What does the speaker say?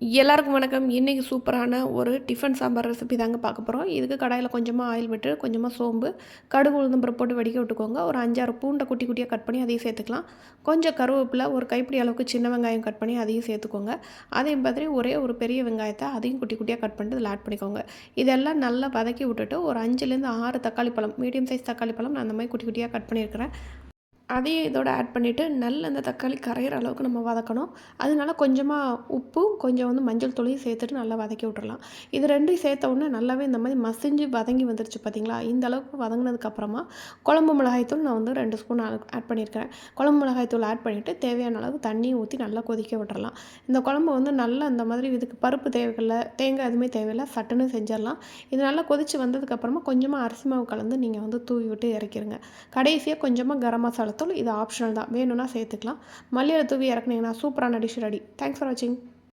எல்லாருக்கும் வணக்கம். இன்னைக்கு சூப்பரான ஒரு டிஃபன் சாம்பார் ரெசிபி தாங்க பார்க்க போறோம். இதுக்கு கடாயில கொஞ்சமா ஆயில் விட்டு, கொஞ்சமா சோம்பு, கடுகு, உளுந்தம் பருப்பு போட்டு வெடிக்க விட்டுக்கோங்க. ஒரு 5, 6 பூண்ட குட்டி குட்டியா கட் பண்ணி அதையும் சேர்த்துக்கலாம். கொஞ்சம் கருவேப்பில, ஒரு கைப்பிடி அளவுக்கு சின்ன வெங்காயம் கட் பண்ணி அதையும் சேர்த்துக்கோங்க. அதே மாதிரி ஒரே ஒரு பெரிய வெங்காயத்த அதையும் குட்டி குட்டியா கட் பண்ணிட்டு இதில ஆட் பண்ணிக்கோங்க. இதெல்லாம் நல்லா வதக்கி விட்டுட்டு, ஒரு 5லேருந்து 6 தக்காளி பழம், மீடியம் சைஸ் தக்காளி பழம் நான் அந்த மாதிரி குட்டி குட்டியா கட் பண்ணியிருக்கிறேன். அதையும் இதோட ஆட் பண்ணிவிட்டு நல்ல அந்த தக்காளி கரையிற அளவுக்கு நம்ம வதக்கணும். அதனால கொஞ்சமாக உப்பும், கொஞ்சம் மஞ்சள் தூளையும் சேர்த்துட்டு நல்லா வதக்கி விட்டுறலாம். இது 2யும் சேர்த்த உடனே நல்லாவே இந்த மாதிரி மசிஞ்சு வதங்கி வந்துருச்சு பார்த்தீங்களா? இந்த அளவுக்கு வதங்கினதுக்கப்புறமா குழம்பு மிளகாய்த்தூள் நான் 2 ஸ்பூன் ஆட் பண்ணியிருக்கிறேன். குழம்பு மிளகாய்த்தூள் ஆட் பண்ணிவிட்டு தேவையான அளவு தண்ணியும் ஊற்றி நல்லா கொதிக்க விட்டுறலாம். இந்த குழம்பு நல்லா இந்த மாதிரி இதுக்கு பருப்பு தேவையில்ல, தேங்காய் எதுவுமே தேவையில்ல, சட்டுன்னு செஞ்சிடலாம். இது நல்லா கொதித்து வந்ததுக்கப்புறமா கொஞ்சமாக அரிசி மாவு கலந்து நீங்கள் தூவி விட்டு இறக்கிருங்க. கடைசியாக கொஞ்சமாக கரம் மசாலா தூள், இது ஆப்ஷனல் தான், வேணும்னா சேர்த்துக்கலாம். மல்லியில தூவி இறக்குனீங்கன்னா சூப்பரான டிஷ் ரெடி. தேங்க்ஸ் ஃபார் வாட்சிங்.